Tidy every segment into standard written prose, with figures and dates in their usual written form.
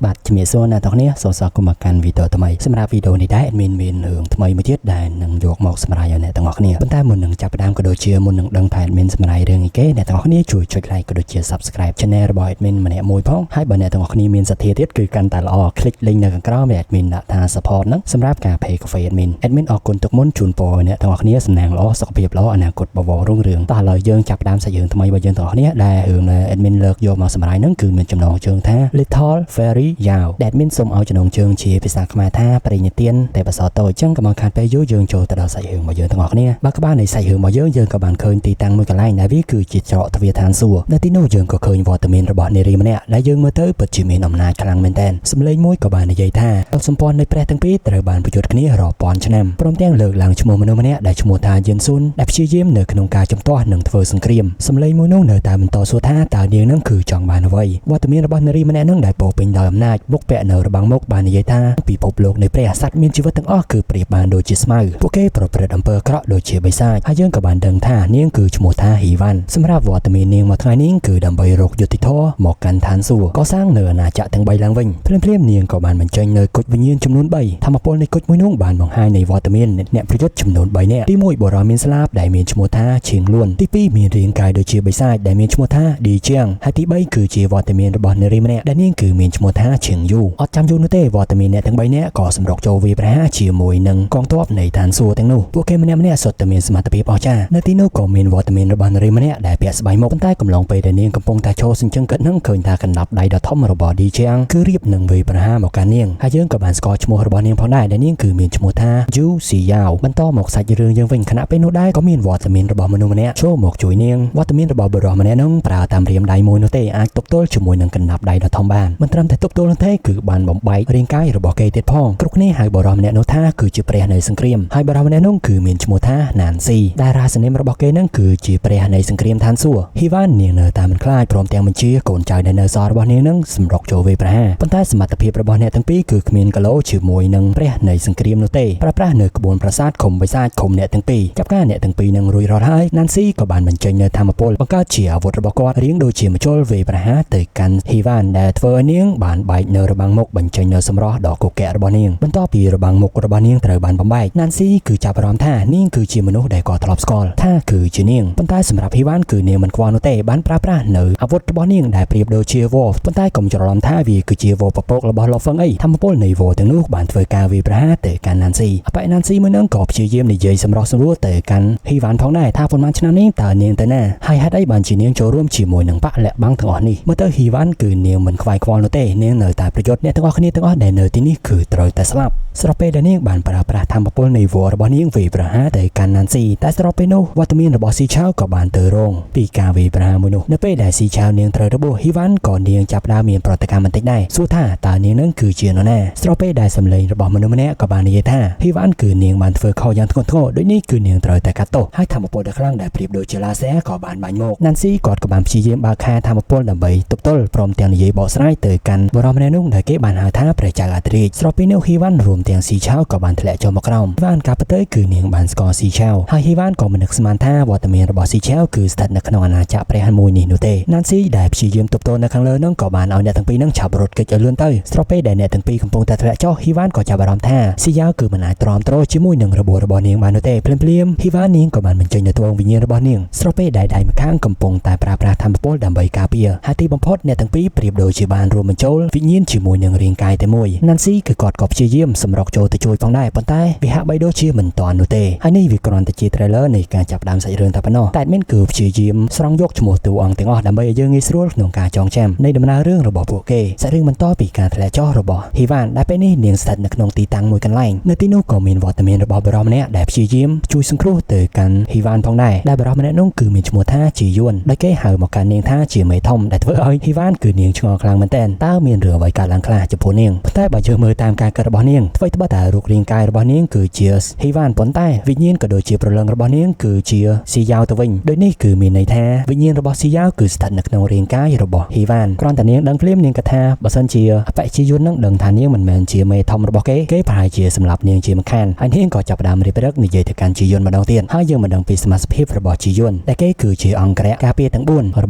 បាទជំរាបសួរអ្នកទាំងគ្នាសូមស្វាគមន៍មកកាន់វីដេអូថ្មីសម្រាប់វីដេអូនេះដែរ admin មានរឿងថ្មីមួយទៀតដែលនឹងយកមកសម្រាប់ឲ្យអ្នកទាំងអស់គ្នាប៉ុន្តែមុននឹងចាប់ផ្ដើមក៏ដូចជាមុននឹងដឹងថា admin សម្រាប់រឿងអីគេអ្នកទាំងអស់គ្នាជួយចុច like ក៏ដូចជា subscribe channel របស់ admin ម្នាក់មួយផងហើយបើអ្នកទាំងអស់គ្នាមានសទ្ធាទៀតគឺកាន់តែល្អ click link នៅខាងក្រោមដែល admin ដាក់ថា support ហ្នឹងសម្រាប់ការ pay cafe admin អរគុណទុកមុនជូនពរអ្នកទាំងអស់គ្នាសំណាងល្អសុខភាពល្អអនាគតបវររុងរឿងតោះឥឡូវយើងចាប់ផ្ដើមសាច់រឿងថ្មីរបស់យើងទាំងអស់គ្នាដែលរឿង admin លើកយកមកសម្រាប់ហ្នឹងគឺមានចំណងជើងថា little fairy យ៉ាវ admin សូមឲ្យចំណងជើងជាភាសាខ្មែរថាបរិញ្ញាទានតែបសតតូចអញ្ចឹងក៏មកខានពេលយើងចូលទៅដល់សាច់រឿងរបស់យើងទាំងអស់គ្នាបើក្បាលនៃសាច់រឿងរបស់យើងក៏បានឃើញទីតាំងមួយកន្លែងដែលវាគឺជាច្រកទ្វារឋានសួគ៌នៅទីនោះយើងក៏ឃើញវត្តមានរបស់នារីម្នាក់ដែលយើងមើលទៅពិតជាមានអំណាចខ្លាំងមែនទែនសម្លេងមួយក៏បាននិយាយថាតបសម្ព័ន្ធនៃព្រះទាំងពីរត្រូវបានប្រយុទ្ធគ្នារាប់ពាន់ឆ្នាំព្រមទាំងលើកឡើងឈ្មោះមនុស្សម្នាក់ដែលឈ្មោះថាយិនស៊ុនដែលព្យាយាមនៅក្នុងការជំទាស់និងធ្វើសង្គ្រាមសម្លេងមួយនោះនៅតែបន្តសួរថាតើនាងនឹងគឺចង់បានអ្វីវត្តមានរបស់នារីម្នាក់នឹងដែលពោពេញដោយអំណាចបុកពាក់នៅរបាំងមុខបាននិយាយថាពិភពលោកនៃព្រះសត្វមានជីវិតទាំងអស់គឺប្រៀបបានដូចជាស្មៅពួកគេប្រព្រឹត្តអំពើអាក្រក់ដូចជាបិសាចហើយយើងក៏បានដឹងថានាងគឺឈ្មោះថាហ៊ីវ៉ាន់សម្រាប់វត្តមាននាងមួយថ្ងៃនេះគឺដើម្បីរកយុត្តិធម៌មកកាន់ឋានសួគ៌កសាងនៅអាណាចក្រទាំង3ឡើងវិញភ្លាមៗនាងក៏បានបញ្ចេញនៅគុជវិញ្ញាណចំនួន3ធម្មពលនៃគុជមួយនោះបានបង្ហាញនៃវត្តមានអ្នកប្រយុទ្ធចំនួន3នាក់ទី1បុរសមានស្លាបដែលមានឈ្មោះថាឈៀងលួនទី2មានរាងកាយដូចជាបិសាចដែលមានឈ្មោះថាឌីជាងហើយទី3គឺជាវត្តមានរបស់នារីម្នាក់ដែលនាងគឺមានឈ្មោះថាឈៀងយូអត់ចាំយូរនោះទេវត្តមានអ្នកទាំង3នាក់ក៏សម្រុកចូលវាយប្រហារជាមួយនឹងកងទ័ពនៃឋានសួគ៌ទាំងនោះពួកគេម្នាក់ៗសុទ្ធតែមានសមត្ថភាពអស្ចារ្យនៅទីនោះក៏មានវត្តមានរបស់នារីម្នាក់ដែលពាក់ស្បៃមុខប៉ុន្តែកំឡុងពេលដែលនាងកំពុងតែឈរសញ្ជឹងគិតនឹងឃើញថាកណ្ដាប់ដៃដ៏ធំរបស់ឌីជាងគឺរៀបនឹងវាយប្រហារមកកាន់នាងហើយយើងក៏បានស្គាល់ឈ្មោះរបស់នាងផងដែរដែលនាងគឺមានឈ្មោះថាយូស៊ីយ៉ាវបន្តមកសាច់រឿងយើងវិញខណៈពេលនោះដែរក៏មានវត្តមានរបស់មនុស្សម្នាក់ចូលមកជួយនាងវត្តមានរបស់បុរសម្នាក់នោះប្រើតាមរៀមដៃមួយនោះទេអាចទប់ទល់ជាមួយនឹងកណ្ដាប់ដៃដ៏ធំបានមិនត្រឹមតែទប់ទល់នោះទេគឺបានបំបែករាងកាយរបស់គេទៀតផងគ្រប់គ្នាហៅបុរសម្នាក់នោះថាគឺជាព្រះនៃសង្គ្រាមហើយបុរសម្នាក់នោះគឺមានឈ្មោះថាណានស៊ីដែលរាសនាមរបស់គេនឹងគឺជាព្រះនៃសង្គ្រាមឋានសួគ៌ហ៊ីវ៉ាន់នាងនៅតែមិនខ្លាចព្រមទាំងបញ្ជាកូនចៅដែលនៅសល់របស់នាងនឹងសម្រុកចូលវាយប្រហារប៉ុន្តែសមត្ថភាពរបស់អ្នកទាំងពីរគឺគ្មានគីឡូជាមួយនឹងព្រះនៃសង្គ្រាមនោះទេប្រើប្រាស់នៅក្បួនប្រាសាទឃុំបិសាចឃុំអ្នកទាំងពីរចាប់ការអ្នកទាំងពីរនឹងរួចរាល់ហើយណានស៊ីក៏បានបញ្ចេញនៅធម្មពលបង្កើតជាអាវុធរបស់គាត់រៀងដូចជាមជ្ឈលវាយប្រហារទៅកាន់ហ៊ីវ៉ាន់ដែលធ្វើឲ្យនាងបានបែកនៅរបាំងមុខបញ្ចេញនៅសម្រស់ដ៏កុកែរបស់នាងបន្ទាប់ពីរបាំងមុខរបស់នាងត្រូវបានបំបែកណានស៊ីគឺចាប់អារម្មណ៍ថានាងគឺជាមនុស្សដែលគាត់ធ្លាប់ស្គាល់ថាគឺជានាងប៉ុន្តែសម្រាប់ហ៊ីវ៉ាន់គឺនាងមិនខ្វល់នោះទេបានប្រើប្រាស់នៅអាវុធរបស់នាងដែលប្រៀបដូចជាវ៉លប៉ុន្តែកុំច្រឡំថាវាគឺជាវ៉លពពករបស់លោកហ្វឹងអីធម្មពលនៃវ៉លទាំងនោះបានធ្វើការវាយប្រហារទៅកាន់ណានស៊ីអបិណានស៊ីមួយនឹងក៏ព្យាយាមនិយាយសម្រស់សម្រួលទៅកាន់ហ៊ីវ៉ាន់ផងដែរថាប៉ុន្មានឆ្នាំនេះតើនាងទៅណាហើយហេតុអីបានជានាងចូលរួមជាមួយនឹងបកលាក់បាំងទាំងអស់នេះមើលទៅហ៊ីវ៉ាន់គឺនាងមិនខ្វាយខ្វល់នោះទេនាងនៅតែប្រយុទ្ធអ្នកទាំងអស់គ្នាទាំងអស់ដែលនៅទីនេះគឺត្រូវតែស្លាប់ស្របពេលដែលនាងបានប្រើប្រាស់ធម្មពលនៃវ៉លរបស់នាងវាយប្រហារទៅកាន់ណានស៊ីតែស្របពេលនោះវត្តមានរបស់ស៊ីឆាវក៏បានទៅរងពីការវាយប្រហារមួយនោះនៅពេលដែលស៊ីឆាវនាងត្រូវរបួសហ៊ីវ៉ាន់ក៏នាងចាប់ដើមមានប្រតិកម្មបន្តិចដែរសួរថាតើនាងនឹងគឺជានរណាស្របពេលដែលសម្លេងរបស់មនុស្សម្នាក់ក៏បាននិយាយថាហ៊ីវ៉ាន់គឺនាងបានធ្វើខុសយ៉ាងធ្ងន់ធ្ងរដូចនេះគឺនាងត្រូវតែកាត់ទោសហើយធម្មពលដ៏ខ្លាំងដែលប្រៀបដូចជាឡាស៊ែក៏បានបាញ់មកណានស៊ីគាត់ក៏បានព្យាយាមបើកខាធម្មពលដើម្បីទប់ទល់ព្រមទាំងនិយាយបកស្រាយទៅកាន់បុរសម្នាក់នោះដែលគេបានហៅថាព្រះចៅអធិរាជស្របពេលនោះហ៊ីវ៉ាន់រួមទាំងស៊ីឆាវក៏បានធ្លាក់ចុះមកក្រោមហ៊ីវ៉ាន់កាប់ទៅគឺនាងបានស្គាល់ស៊ីឆាវហើយហ៊ីវ៉ាន់ក៏មិននឹកស្មានថាវត្តមានរបស់ស៊ីឆាវគឺស្ថិតនៅក្នុងអាណាចក្រព្រះមួយនេះនោះទេណានស៊ីដែលព្យាយាមទប់ទល់នៅខាងលើនោះក៏បានឲ្យអ្នកទាំងពីរនឹងឆាប់រត់គេចឲ្យលឿនទៅស្របពេលដែលអ្នកទាំងពីរកំពុងតែធ្លាក់ចុះហ៊ីវ៉ាន់ក៏ចាប់អារម្មណ៍ថាស៊ីយ៉ាវគឺមិនអាចទ្រាំទ្រជាមួយនឹងរបួសរបស់នាងបាននោះទេភ្លាមៗហ៊ីវ៉ាន់នាងក៏បានបញ្ចេញនូវទងវិញ្ញាណរបស់នាងស្របពេលដែលដៃម្ខាងកំពុងតែប្រើប្រាស់ធម្មពលដើម្បីការពារហើយទីបំផុតអ្នកទាំងពីរប្រៀបដូចជាបានរួមបញ្ចូលវិញ្ញាណជាមួយនឹងរាងកាយតែមួយណានស៊ីគឺគាត់ក៏ព្យាយាមសម្រុកចូលទៅជួយផងដែរប៉ុន្តែវាហាក់បីដូចជាមិនទាន់នោះទេហើយនេះវាគ្រាន់តែជា trailer នៃការចាប់ផ្ដើមសាច់រឿងតែប៉ុណ្ណោះតែមិនគឺព្យាយាមស្រង់យកឈ្មោះតួអង្គទាំងអស់ដើម្បីឲ្យយើងងាយស្រួលក្នុងការចងចាំនៃដំណើររឿងរបស់ពួកគេសាច់រឿងបន្តពីការធ្លាក់ចុះរបស់ហ៊ីវ៉ាន់ដែលពេលនេះនាងស្ថិតនៅក្នុងទីតាំងមួយកន្លែងនៅទីនោះក៏មានវត្តមានរបស់បុរសម្នាក់ដែលព្យាយាមជួយសង្គ្រោះទៅកាន់ហ៊ីវ៉ាន់ផងដែរដែលបុរសម្នាក់នោះគឺមានឈ្មោះថាជីយួនដែលគេហៅមកកាន់នាងថាជាមេធំដែលធ្វើឲ្យហ៊ីវ៉ាន់គឺនាងឆ្ងល់ខ្លាំងមែនទែនតើមានរឿងអ្វីកើតឡើងខ្លះចំពោះនាងប៉ុន្តែបើយើងមើលតាមការគិតរបស់នាង អ្វីត្បិតតែរូបរាងកាយរបស់នាងគឺជាហ៊ីវ៉ានប៉ុន្តែវិញ្ញាណក៏ដូចជាព្រលឹងរបស់នាងគឺជាស៊ីយ៉ាវទៅវិញដូចនេះគឺមានន័យថាវិញ្ញាណរបស់ស៊ីយ៉ាវគឺស្ថិតនៅក្នុងរាងកាយរបស់ហ៊ីវ៉ានគ្រាន់តែនាងដឹងភ្លាមនាងក៏ថាបើសិនជាអបជាយន្តនឹងដឹងថានាងមិនមែនជាមេធំរបស់គេប្រហែលជាសម្លាប់នាងជាមិនខានហើយនាងក៏ចាប់ផ្ដើមរៀបរឹកនិយាយទៅកាន់ជីយន្តម្ដងទៀតហើយយើងមិនដឹងពីសមាសភាពរបស់ជីយន្តតែគេគឺជាអង្គរៈការពារទាំង4រប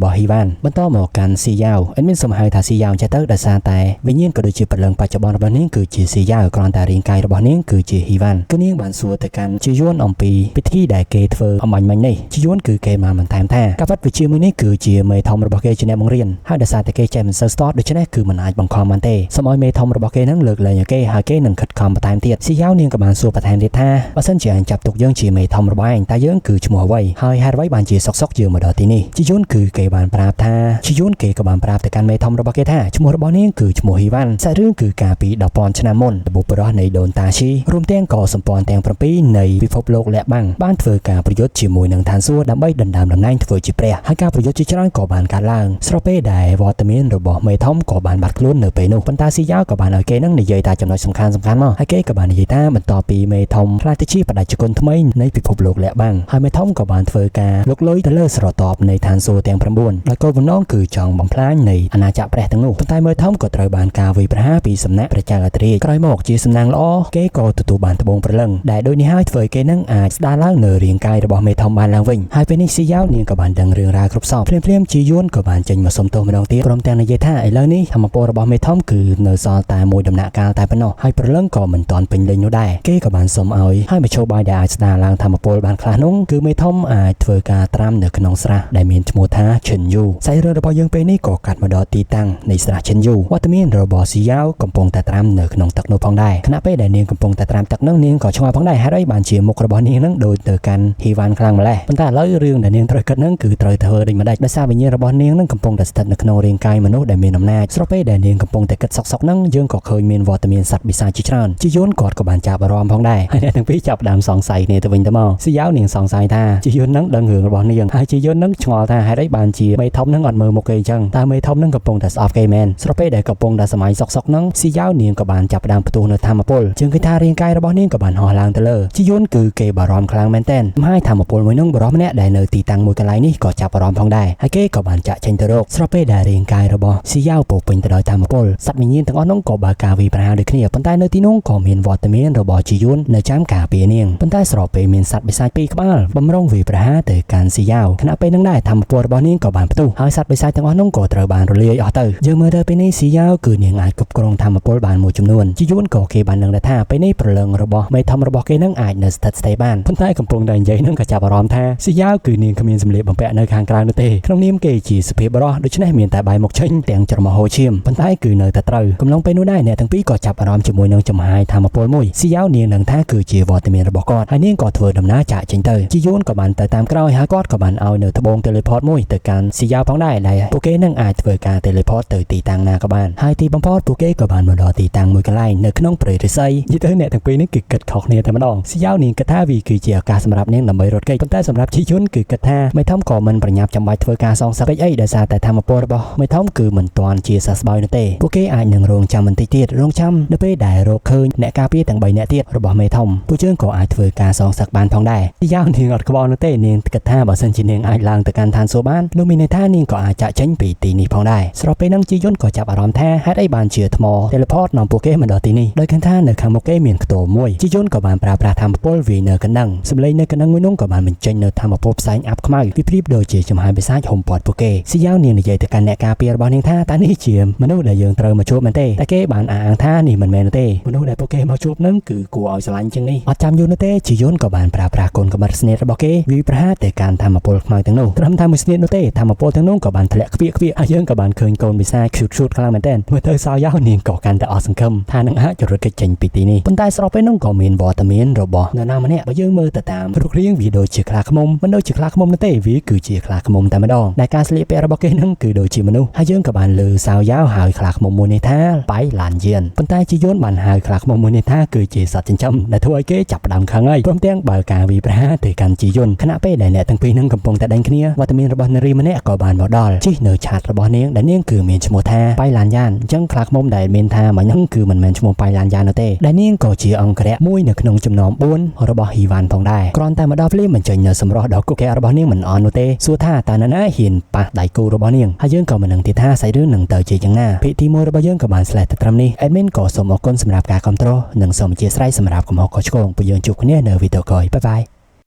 ស់ហ៊ីវ៉ានបន្តមកកាន់ស៊ីយ៉ាវអិនមានសំហៅថាស៊ីយ៉ាវចេះទៅដោយសារតែវិញ្ញាណក៏ដូចជាព្រលឹងបច្ចុប្បន្នរបស់នាងគឺជាស៊ីយ៉ាវគ្រាន់តែរាងកាយរបស់នាងគឺជាហ៊ីវ៉ានគឺនាងបានសួរទៅកាន់ជីយន្តអំពីពិធីដែលគេធ្វើអំបញ្ញមិញនេះជីយន្តគឺគេបានបន្ថែមថាការវត្តវិជ្ជាមួយនេះគឺជាមេធំរបស់គេជាអ្នកបង្រៀនហើយដោយសារតែគេចេះមិនសូវស្ទាត់ដូច្នេះគឺមិនអាចបង្ខំបានទេសូមឲ្យមេធំរបស់គេនឹងលើកលែងឲ្យគេហើយគេនឹងខិតខំបន្ថែមទៀតស៊ីយ៉ាវនាងក៏បានសួរបន្ថែមទៀតថាបើសិនជាអញចាប់ទុកយើងជាមេធំរបស់ឯងតើយើងគឺឈ្មោះអ្វីហើយហេតុអ្វីបានជាសុកយើងមកដល់ទីនេះជីយន្តគឺគេបានប្រាប់ថាជីយន្តគេក៏បានប្រាប់ទៅកាន់មេធំរបស់គេថាឈ្មោះរបស់នាងគឺឈ្មោះហ៊ីវ៉ាន់សាច់រឿងគឺកាលពី 10,000 ឆ្នាំមុនបុព្វបុរសនៃដូនតាឈីរួមទាំងក៏សម្ព័ន្ធទាំង7នៃពិភពលោកលាក់បាំងបានធ្វើការប្រយុទ្ធជាមួយនឹងឋានសួគ៌ដើម្បីដណ្ដើមតំណែងធ្វើជាព្រះហើយការប្រយុទ្ធជាច្រើនក៏បានកើតឡើងស្របពេលដែលវត្តមានរបស់មេធំក៏បានបាត់ខ្លួននៅពេលនោះប៉ុន្តែស៊ីយ៉ាវក៏បានឲ្យគេនឹងនិយាយតែចំណុចសំខាន់មកហើយគេក៏បាននិយាយថាបន្ទាប់ពីមេធំខ្លាចទៅជាបដិជគុណថ្មីនៃពិភពលោកលាក់បាំងហើយមេធំក៏បានធ្វើការលុកលុយទៅលើស្រទាប់នៃឋានសួគ៌ទាំង9ដោយគោលបំណងគឺចង់បំផ្លាញនៃអាណាចក្រព្រះទាំងនោះប៉ុន្តែមេធំក៏ត្រូវបានការវាយប្រហារពីសំណាក់ព្រះចៅអធិរាជក្រោយមកជាសំណាងល្អគេក៏ទទួលបានត្បូងព្រលឹងដែលដូចនេះហើយធ្វើឲ្យគេនឹងអាចស្ដារឡើងនៅរាងកាយរបស់មេធំបានឡើងវិញហើយពេលនេះស៊ីយ៉ាវនាងក៏បានដឹងរឿងរ៉ាវគ្រប់សពភ្លាមជាយួនក៏បានចេញមកសុំទោសម្ដងទៀតព្រមទាំងនិយាយថាឥឡូវនេះធម្មពលរបស់មេធំគឺនៅសល់តែមួយដំណាក់កាលតែប៉ុណ្ណោះហើយព្រលឹងក៏មិនទាន់ពេញលេញនោះដែរគេក៏បានសុំឲ្យហើយមជ្ឈបាយដែលអាចស្ដារឡើងធម្មពលបានខ្លះនោះគឺមេធំអាចធ្វើការត្រាំនៅក្នុងស្រះដែលមានឈ្មោះថាឈិនយូសាច់រឿងរបស់យើងពេលនេះក៏កាត់មកដល់ទីតាំងនៃស្រះឈិនយូវត្តមានរបស់ស៊ីយ៉ាវកំពុងតែត្រាំនៅក្នុងទឹកនោះផងដែរខណៈពេលដែលនាងកំពុងតែត្រាំទឹកនោះនាងក៏ឆ្ងល់ផងដែរហេតុអីបានជាមុខរបស់នាងនឹងដូចទៅកាន់ហ៊ីវ៉ាន់ខ្លាំងម្ល៉េះប៉ុន្តែឥឡូវរឿងដែលនាងត្រូវគិតនឹងគឺត្រូវធ្វើដូចម្ដេចដោយសារវិញ្ញាណរបស់នាងនឹងកំពុងតែស្ថិតនៅក្នុងរាងកាយមនុស្សដែលមានអំណាចស្របពេលដែលនាងកំពុងតែគិតសុកនឹងយើងក៏ឃើញមានវត្តមានសត្វបិសាចជាច្រើនជាយន្តគាត់ក៏បានចាប់អារម្មណ៍ផងដែរហើយអ្នកទាំងពីរចាប់ផ្ដើមសង្ស័យគ្នាទៅវិញទៅមកស៊ីយ៉ាវនាងសង្ស័យថាជាយន្តនឹងដឹងរឿងរបស់នាងហើយជាយន្តនឹងឆ្ងល់ថាហេតុអីបានជាមេធំនឹងអត់មើលមុខគេអញ្ចឹងតើមេធំនឹងកំពុងតែស្អប់គេមែនស្របពេលដែលកំពុងតែសម័យសុកនឹងស៊ីយ៉ាវនាងក៏បានចាប់ផ្ដើមផ្ទុះនៅធម្មពលជាងគេថារាងកាយរបស់នាងក៏បានហោះឡើងទៅលើជាយន្តគឺគេបារម្ភខ្លាំងមែនទែនហើយធម្មពលមួយនឹងបរិសម្នាក់ដែលនៅទីតាំងមួយកន្លែងនេះក៏ចាប់អារម្មណ៍ផងដែរហើយគេក៏បានចាក់ចេញទៅរកស្របពេលដែលរាងកាយរបស់ស៊ីយ៉ាវពោពេញទៅដោយធម្មពលសត្វវិញ្ញាណទាំងអស់នោះក៏បើកការវាយប្រហារដូចគ្នាប៉ុន្តែនៅទីនោះក៏មានវត្តមានរបស់ជាយន្តនៅចាំការពារនាងប៉ុន្តែស្របពេលមានសត្វបិសាច2ក្បាលបំរុងវាយប្រហារទៅកាន់ស៊ីយ៉ាវខណៈពេលនឹងដែរធម្មពលរបស់នាងក៏បានផ្ទុះហើយសត្វបិសាចទាំងអស់នោះក៏ត្រូវបានរលាយអស់ទៅយើងមើលទៅពេលនេះស៊ីយ៉ាវគឺនាងអាចគ្រប់គ្រងធម្មពលបានមួយចំនួនជាយន្តក៏គេបាននឹងថាពេលនេះព្រលឹងរបស់មេធំរបស់គេនឹងអាចនៅស្ថិតស្ថេរបានប៉ុន្តែកំពុងតែនិយាយនឹងក៏ចាប់អារម្មណ៍ថាស៊ីយ៉ាវគឺនាងគ្មានសម្លៀកបំពាក់នៅខាងក្រៅនោះទេក្នុងនាមគេជាសុភាពបុរសដូច្នេះមានតែបាយមុខចេញទាំងច្រមុះហូរឈាមប៉ុន្តែគឺនៅតែត្រូវកំឡុងពេលនោះដែរអ្នកទាំងពីរក៏ចាប់អារម្មណ៍ជាមួយនឹងចំហាយធម្មពលមួយស៊ីយ៉ាវនាងនឹងថាគឺជាវត្តមានរបស់គាត់ហើយនាងក៏ធ្វើដំណើរចាក់ចេញទៅជាយន្តក៏បានទៅតាមក្រោយហើយគាត់ក៏បានឲ្យនៅត្បូង teleport មួយទៅកាន់ស៊ីយ៉ាវផងដែរដែលពួកគេនឹងអាចធ្វើការ teleport ទៅទីតាំងណាក៏បានហើយទីបំផុតពួកគេក៏បានមកដល់ទីតាំងមួយកន្លែងនៅក្នុងព្រៃឫស្សីនិយាយទៅអ្នកទាំងពីរនេះគឺគិតខុសគ្នាតែម្ដងស៊ីយ៉ាវនាងគិតថាវាគឺជាឱកាសសម្រាប់នាងដើម្បីរត់គេចប៉ុន្តែសម្រាប់ជាយន្តគឺគិតថាមេធំក៏មិនប្រញាប់ចាំបាច់ធ្វើការសងសឹកពេកអីដោយសារតែធម្មពលរបស់មេធំគឺមិនទាន់ជាសះស្បើយនោះទេពួកគេអាចនឹងរងចាំបន្តិចទៀតរងចាំនៅពេលដែលរកឃើញអ្នកការពារទាំង3នាក់ទៀតរបស់មេធំពួកយើងក៏អាចធ្វើការសងសឹកបានផងដែរស៊ីយ៉ាវនាងអត់ក្បត់នោះទេនាងគិតថាបើសិនជានាងអាចឡើងទៅកាន់ឋានសួគ៌បាននោះមានន័យថានាងក៏អាចចាក់ចេញពីទីនេះផងដែរស្របពេលហ្នឹងជាយន្តក៏ចាប់អារម្មណ៍ថាហេតុអីបានជាថ្ម teleport នាំពួកគេមកដល់ទីនេះដោយឃើញថានៅខាងមុខគេមានខ្ទមមួយជាយន្តក៏បានប្រើប្រាស់ធម្មពលវាយនៅកណ្ដឹងសម្លេងនៅកណ្ដឹងមួយនោះក៏បានបញ្ចេញនៅធម្មពលផ្សែងអាប់ខ្មៅពីព្រៀបដូចជាចំហាយបិសាចហុំព័ទ្ធពួកគេស៊ីយ៉ាវនាងនិយាយទៅកាន់អ្នកការពាររបស់នាងថាតើនេះជាមនុស្សដែលយើងត្រូវមកជួបមែនទេតែគេបានអះអាងថានេះមិនមែនទេមនុស្សដែលពួកគេមកជួបនឹងគឺគួរឲ្យស្រឡាញ់ជាងនេះអត់ចាំយូរនោះទេជាយន្តក៏បានប្រើប្រាស់កូនកំបិតស្នេតរបស់គេវាយប្រហារទៅកាន់ធម្មពលខ្មៅទាំងនោះត្រឹមតែមួយស្នេតនោះទេធម្មពលទាំងនោះក៏បានធ្លាក់ខ្វាកហើយយើងក៏បានឃើញកូនបិសាចឈូតខ្លាំងមែនទែនមើលទៅសោយ៉ាវនាងក៏កាន់តែអស់សង្ឃឹមថានឹងអាចរត់គេចចេញពីទីនេះប៉ុន្តែស្របពេលនោះក៏មានវត្តមានរបស់នរណាម្នាក់បើយើងមើលទៅតាមរូបរាងវាដូចជាខ្លាឃ្មុំមិនដូចជាខ្លាឃ្មុំនោះទេវាគឺជាខ្លាឃ្មុំតែម្ដងដែលការស្លៀកពាក់របស់គេនឹងគឺដូចជាមនុស្សហើយយើងក៏បានលើសោយ៉ាវហៅខ្លាឃ្មុំមួយនេះថាបៃឡានយានប៉ុន្តែជាយន្តបានហៅខ្លាឃ្មុំមួយនេះថាគឺជាសត្វចិញ្ចឹមដែលធ្វើឲ្យគេចាប់ផ្ដើមខឹងហើយព្រមទាំងបើការវាយប្រហារទៅកាន់ជាយន្តខណៈពេលដែលអ្នកទាំងពីរនឹងកំពុងតែដេញគ្នាវត្តមានរបស់នារីម្នាក់ក៏បានមកដល់ជិះនៅឆាតរបស់នាងដែលនាងគឺមានឈ្មោះថាបៃឡានយ៉ានអញ្ចឹងខ្លាឃ្មុំដែលមានថាមកហ្នឹងគឺមិនមែនឈ្មោះបៃឡានយ៉ា ច្រើននោះទេដែលនាងក៏ជាអង្គរៈមួយនៅក្នុងចំណោម4របស់ហ៊ីវ៉ាន់ផងដែរគ្រាន់តែមកដល់ភ្លាមបញ្ចេញនៅសម្រស់ដ៏គុកកែរបស់នាងមិនអន់នោះទេសួរថាតើនរណាហ៊ានប៉ះដៃគូរបស់នាងហើយយើងក៏មិននឹងទៀតថាសាច់រឿងនឹងទៅជាយ៉ាងណាភាគទី1របស់យើងក៏បានស្លេះទៅត្រឹមនេះ admin ក៏សូមអរគុណសម្រាប់ការគាំទ្រនិងសូមអធិស្ឋានសម្រាប់កំហុសខុសឆ្គងពួកយើងជួបគ្នានៅវីដេអូក្រោយបាយបាយ